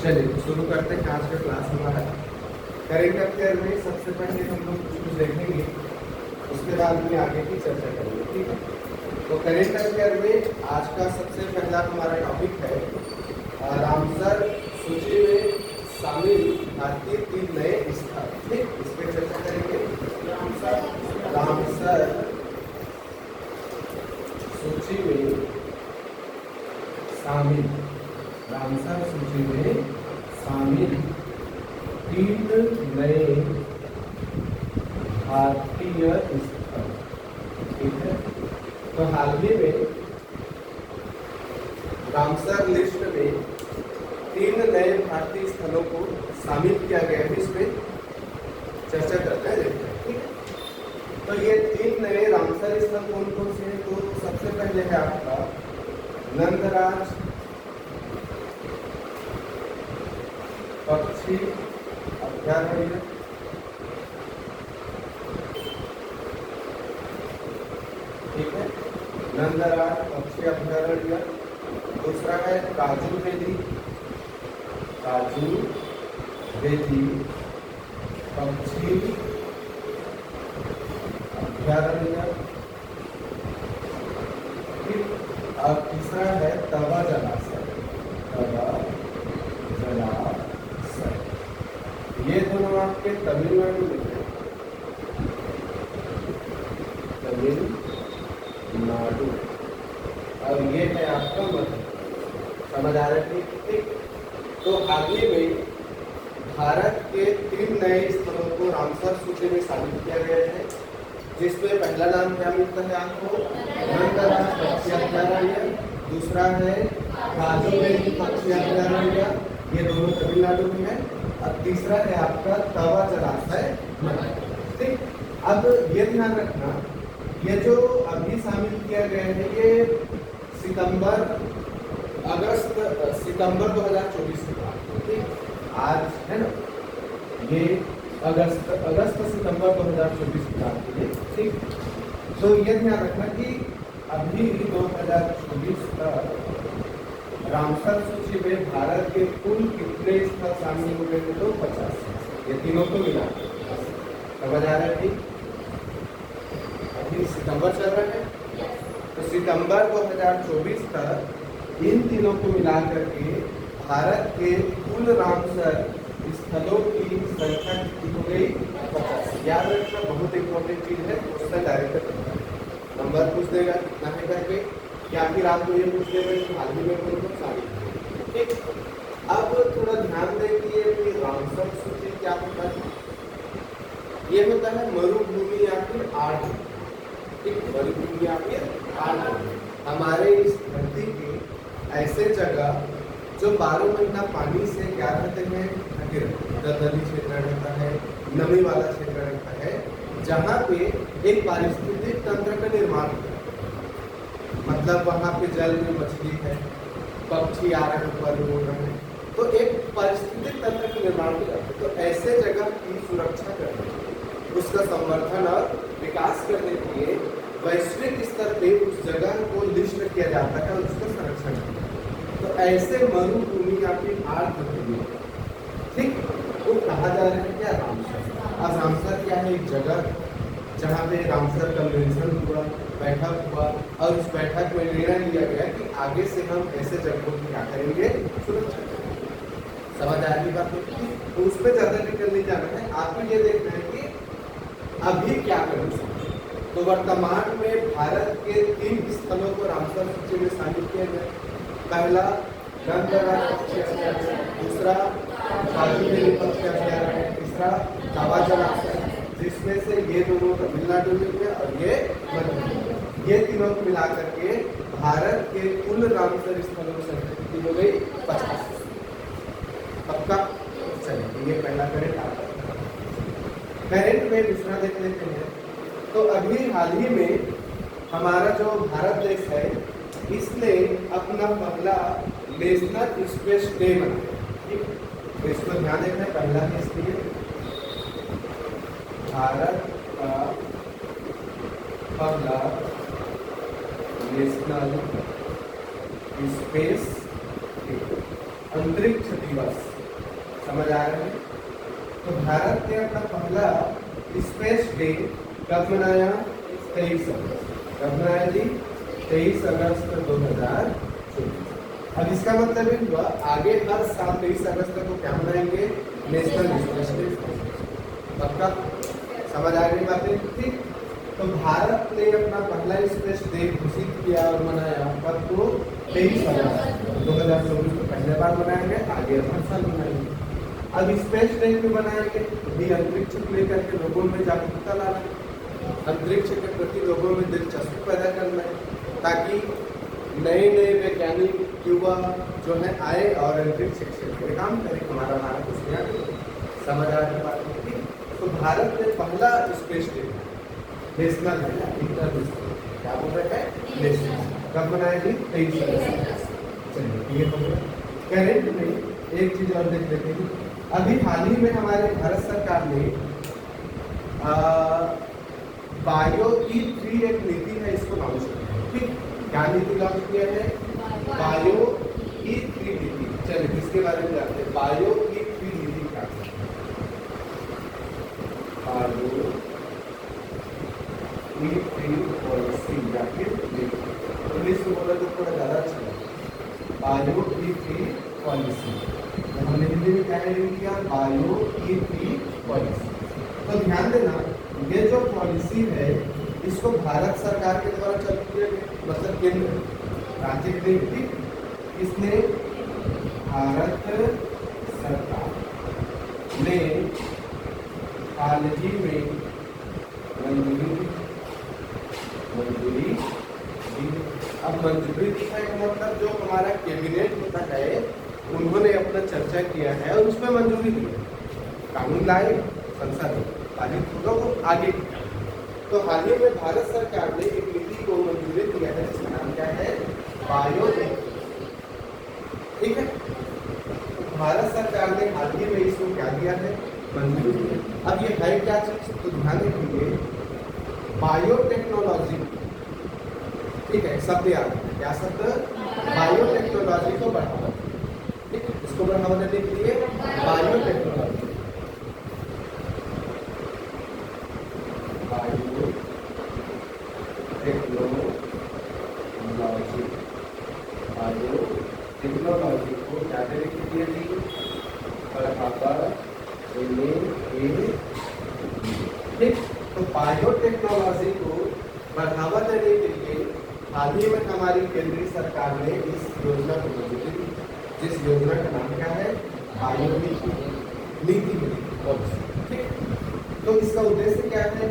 चलिए तो शुरू करते हैं आज का क्लास हमारा। करेंट अफेयर में सबसे पहले हम लोग कुछ देखेंगे, उसके बाद में आगे की चर्चा करेंगे, ठीक है। तो करेंट अफेयर में आज का सबसे पहला हमारा टॉपिक है रामसर सूची में शामिल भारतीय 3 नए स्थल, ठीक, इस पर चर्चा करेंगे। रामसर सूची में शामिल, रामसर सूची में शामिल 3 नए भारतीय स्थल, ठीक है। तो हाल ही में रामसर लिस्ट में 3 नए भारतीय स्थलों को शामिल किया गया है, इस पे चर्चा करते हैं, देखते हैं, ठीक है। तो ये 3 नए रामसर स्थल कौन कौन से हैं? तो सबसे पहले है आपका नंदराज पक्षी अभ्यारण्य, ठीक है, नंदराज पक्षी अभ्यारण्य। दूसरा है काजू वेदी, काजू वेदी पक्षी अभ्यारण्य। और तीसरा है तवा जलाशय, तवा जलाशय। ये दोनों आपके तमिलनाडु में है, तमिलनाडु, और ये है आपका मध्य। समझ आ रहा है, ठीक। तो हाल ही में भारत के 3 नए स्थलों को रामसर सूची में शामिल किया गया है, जिसमें पहला नाम क्या मिलता है आपको? नंदराज पक्षी अभ्यारण्य। दूसरा है काजू वेदी पक्षी अभ्यारण्य, ये दोनों तमिलनाडु में है। और तीसरा है आपका तवा जलाशय, ठीक। अब ये ध्यान रखना, ये जो अभी शामिल किया गया है ये सितंबर 2024 के बाद, ठीक। आज है ना, ये अगस्त सितंबर 2024 की बात की है, ठीक। तो ये ध्यान रखना कि अभी 2024 तक रामसर सूची में भारत के कुल कितने स्थल शामिल हो गए थे? तो 50, ये तीनों को मिला। समझ आ रहा है, ठीक। अभी सितंबर चल रहा है, तो सितंबर 2024 तक इन तीनों को मिला करके भारत के कुल रामसर स्थलों की संख्या कितनी हो गई? 50। याद रखना, बहुत इंपॉर्टेंट चीज है, उससे डायरेक्ट नंबर पूछ देगा कितना है करके, या फिर आपको ये पूछ देगा कि हाल ही में कौन कौन शामिल, ठीक। अब थोड़ा ध्यान दें कि ये रामसर सूची क्या होता है। ये होता है मरुभूमि या फिर आर्द्र, ठीक, मरुभूमि या फिर आर्द्र। हमारे इस धरती के ऐसे जगह जो 12 महीना पानी से क्या रहते हैं? ढके रहते, दलदली क्षेत्र रहता है, नमी वाला क्षेत्र रहता है, जहाँ पे एक पारिस्थितिक तंत्र का निर्माण होता है। मतलब वहाँ पे जल में मछली है, पक्षी आ रहे हैं, ऊपर उड़ रहे हैं, तो एक पारिस्थितिक तंत्र का निर्माण हो जाता है। तो ऐसे जगह की सुरक्षा करने, उसका संवर्धन और विकास करने के लिए वैश्विक स्तर पे उस जगह को लिस्ट किया जाता है और उसका संरक्षण किया जाता है। तो ऐसे मरुभूमि या फिर आर्द्रभूमि, ठीक, वो कहा जा रहा है क्या? रामसर। अब रामसर क्या है? एक जगह जहाँ पे रामसर कन्वेंशन हुआ, बैठक हुआ, और उस बैठक में निर्णय लिया गया कि आगे से हम ऐसे जगहों की क्या करेंगे? सुरक्षा करेंगे। समझ आ रही बात? तो उस पर ज्यादा डिटेल नहीं जाना है, आपको ये देखना है कि अभी क्या करना है। तो वर्तमान में भारत के 3 स्थलों को रामसर सूची में शामिल किया गया। पहला नंदराज पक्षी अभ्यारण्य, दूसरा काजू वेदी पक्षी अभ्यारण्य, तीसरा तवा जलाशय, जिसमें से ये दोनों तमिलनाडु में है और ये मध्य। ये तीनों को मिला करके भारत के कुल रामसर स्थलों की संख्या कितनी हो गई? 50। पक्का? चलिए, ये पहला करेंट आता है। करेंट में दूसरा देख लेते हैं। तो अभी हाल ही में हमारा जो भारत देश है, इसने अपना पहला नेशनल स्पेस डे मनाया, ठीक। तो इसको ध्यान देखना है, पहला है इसके लिए भारत का पहला नेशनल स्पेस डे। अंतरिक्ष दिवस, समझ आ रहा है? तो भारत ने अपना पहला स्पेस डे कब मनाया? 23 अगस्त। कब मनाया जी? 23 अगस्त 2024। अब इसका मतलब ये हुआ आगे हर साल 23 अगस्त को क्या मनाएंगे? National space day. पक्का? समझ आ रही बातें? ठीक। तो भारत ने अपना पहला स्पेस डे घोषित किया और मनाया कब को? 23 अगस्त 2024 को पहले बार मनाया गया, आगे हर साल मनाएंगे। अब स्पेस डे क्यों बनाएंगे? भी अंतरिक्ष को लेकर के लोगों में जागरूकता लाना, अंतरिक्ष के प्रति लोगों में दिलचस्पी पैदा करना है, ताकि नए नए वैज्ञानिक युवा जो है आए और अंतरिक्ष क्षेत्र में काम करें, हमारा भारत उसमें समझ आ रही बात होती। तो भारत ने पहला स्पेस डे नेशनल है ना, इंटरनेशनल क्या बोल रहे हैं? नेशनल। कब मनाया जी? 23 अगस्त। चलिए ये तो करेंट में एक चीज और देख लेते हैं। अभी हाल ही में हमारे भारत सरकार ने बायो E3 एक नीति है, इसको लॉन्च किया है। ठीक, क्या नीति लॉन्च किया है? बायो E3 नीति। चलिए इसके बारे में जानते हैं। बायो E3 नीति क्या है? बायो E3 पॉलिसी या फिर इंग्लिश में बोला तो थोड़ा ज्यादा अच्छा है। बायो E3 पॉलिसी, तो हमने हिंदी में क्या किया? Bio E3 policy. तो ध्यान देना, ये जो पॉलिसी है इसको भारत सरकार के द्वारा चलती है, मतलब केंद्र राज्य के लिए। इसने भारत सरकार ने हाल ही में मंजूरी दी। अब मंजूरी दी है मतलब जो हमारा कैबिनेट होता है उन्होंने अपना चर्चा किया है और उसमें मंजूरी दी है, कानून लाए, संसद पारित होगा, वो आगे। तो हाल ही में भारत सरकार ने एक नीति को मंजूरी दिया है जिसका नाम क्या है? बायो। ठीक है, तो भारत सरकार ने हाल ही में इसको क्या दिया है? मंजूरी दिया। अब ये है क्या चीज? तो ध्यान रखिए, बायोटेक्नोलॉजी। ठीक है, शब्द याद है, क्या शब्द? बायोटेक्नोलॉजी को बढ़ावा। ठीक है, इसको बढ़ावा देने के लिए बायोटेक्नोलॉजी, टेक्नोलॉजी को क्या देने के लिए दी? बढ़ावा देने के लिए। ठीक, तो बायोटेक्नोलॉजी को बढ़ावा देने के लिए हाल ही में हमारी केंद्रीय सरकार ने इस योजना को मंजूरी दी, जिस योजना का नाम क्या है? बायो नीति। ठीक, तो इसका उद्देश्य क्या है?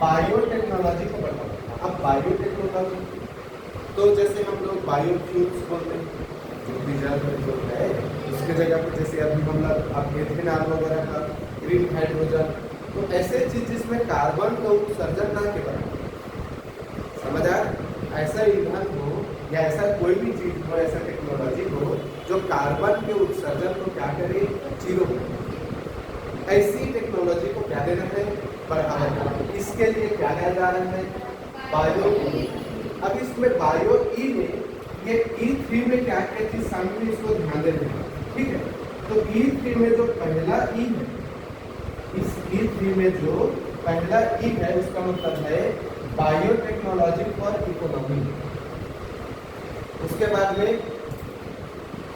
बायोटेक्नोलॉजी को बढ़ावा देना। अब बायोटेक्नोलॉजी तो जैसे हम लोग बायोफ्यूल्स बोलते हैं, जो डीजल जो है उसके जगह पर, जैसे अभी हम लोग अब एथेनॉल वगैरह का, ग्रीन हाइड्रोजन, तो ऐसे चीज जिसमें कार्बन का उत्सर्जन ना के बराबर, समझ आ? ऐसा ईंधन हो या ऐसा कोई भी चीज हो, ऐसा टेक्नोलॉजी हो जो कार्बन के उत्सर्जन को क्या करे? जीरो करे। ऐसी टेक्नोलॉजी को क्या देना है? बढ़ावा देना। इसके लिए क्या किया जा रहा है? बायो। अब इसमें बायो ई में ये E3 में क्या क्या चीज शामिल है, इसको ध्यान देना। ठीक है, तो E3 में जो पहला ई है, इस E3 में जो पहला ई है उसका मतलब है बायोटेक्नोलॉजी फॉर इकोनॉमी। उसके बाद में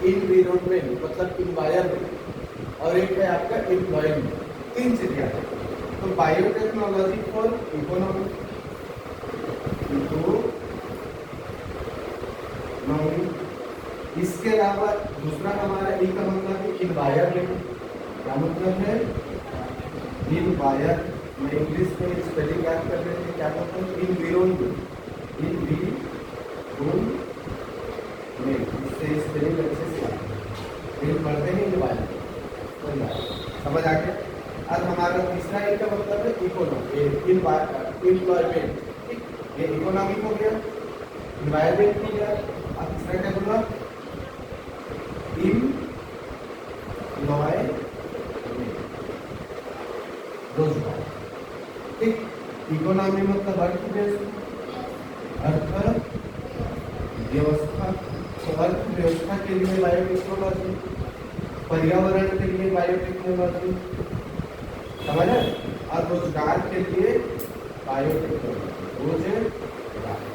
इन्वायरमेंट मतलब इन्वायरमेंट, और एक है आपका एम्प्लॉयमेंट। तीन चीजें हैं। तो बायोटेक्नोलॉजी फॉर इकोनॉमी, इसके अलावा दूसरा हमारा ई का मतलब है इन्वायरमेंट। क्या मतलब है? इन्वायर, मैं इंग्लिश में स्पेलिंग याद कर रहे थे, क्या मतलब है? इन्वायरमेंट। इससे स्पेलिंग अच्छे से पढ़ते हैं इन्वायरमेंट, समझ आ गया? अब हमारा तीसरा ई का मतलब है इकोनॉमी, एम्प्लॉयमेंट। ये इकोनॉमी हो गया, इन्वायरमेंट हो गया। अब तीसरा क्या बोला? रोजगार। ठीक, इकोनॉमी मतलब अर्थ व्यवस्था, तो अर्थव्यवस्था के लिए बायोटेक्नोलॉजी, पर्यावरण के लिए बायोटेक्नोलॉजी, समझ है, और रोजगार के लिए बायोटेक्नोलॉजी, रोजगार,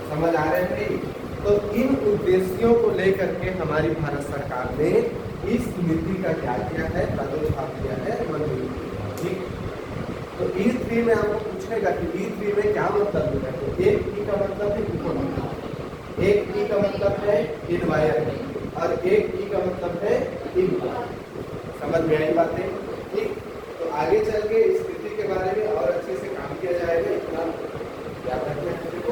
समझ आ रहे हैं भाई। तो इन उद्देश्यों को लेकर के हमारी भारत सरकार ने इस नीति का क्या किया है, प्रादुर्भाव किया है, मंजूरी की है, ठीक। तो E3 में आपको पूछेगा कि E3 में क्या मतलब है। तो एक E का मतलब है इकोनॉमी, एक E का मतलब है इन्वायरमेंट, और एक E का मतलब है इम्पैक्ट। समझ में आई बातें, ठीक। तो आगे चल के इस नीति के बारे में और अच्छे से काम किया जाएगा, इतना याद रखना है मेरे को।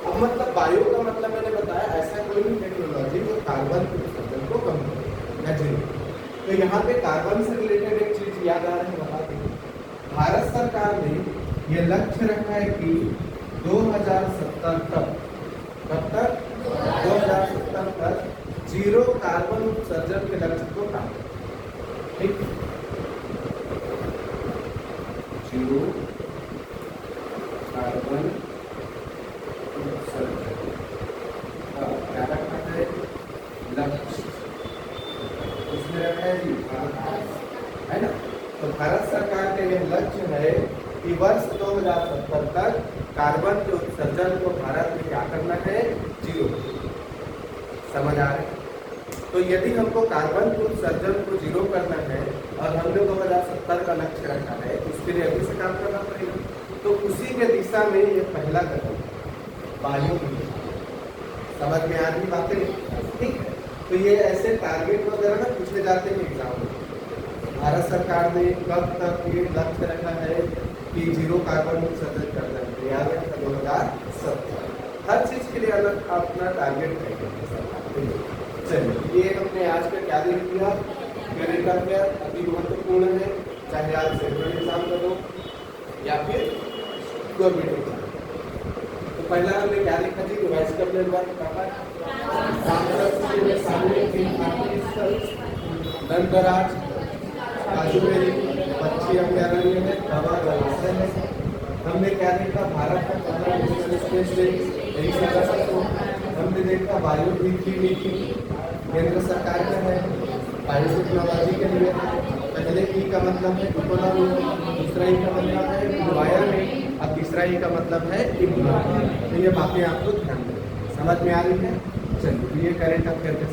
अब मतलब बायो का मतलब मैंने बताया ऐसा कोई भी टेक्नोलॉजी जो कार्बन उत्सर्जन को कम करे। तो यहाँ पे कार्बन से रिलेटेड एक चीज याद आ रही है, बता दें। भारत सरकार ने ये लक्ष्य रखा है कि 2070 तक, कब तक, 2070 तक जीरो कार्बन उत्सर्जन के लक्ष्य को प्राप्त करें, ठीक। जीरो कार्बन क्या रखा है लक्ष्य, उसमें रखा है जी है ना। तो भारत सरकार का यह लक्ष्य है कि वर्ष 2070 तक कार्बन के उत्सर्जन को भारत में क्या करना है, जीरो। समझ आ रहे। तो यदि हमको कार्बन के उत्सर्जन को जीरो करना है और हमने 2070 का लक्ष्य रखा है, उसके लिए अभी से काम करना पड़ेगा। तो उसी के दिशा में ये पहला कदम बायो, समझ में आ रही बातें, ठीक है। तो ये ऐसे टारगेट वगैरह ना पूछे जाते हैं एग्जाम में। भारत सरकार ने कब तक ये लक्ष्य रखा है कि जीरो कार्बन उत्सर्जन करना है, याद रखना 2070। हर चीज के लिए अलग अपना टारगेट रहेगा सरकार। चलिए, ये हमने आज का क्या देख लिया, करंट अफेयर अति महत्वपूर्ण है, चाहे आप सेंट्रल एग्जाम का दो या फिर गवर्नमेंट एग्जाम। तो पहला हमने क्या देखा जी, रिवाइज कर ले दंतराज, काजूबेरी, पक्षी अभ्यारण्य है, हवा जलाशय है। हमने क्या देखा, भारत का 15 नेशनल स्पेस डे, यही को हमने देखा। वायु नीति केंद्र सरकार का है, बायोटेक्नोलॉजी के लिए पहले ई का मतलब है इकोनॉमी, दूसरा ई का मतलब है इन्वायरमेंट, अब तीसरा ई का मतलब है इम्प्लॉयमेंट। तो ये बातें आपको ध्यान दें, समझ में आ रही है। चलिए, ये करंट अफेयर के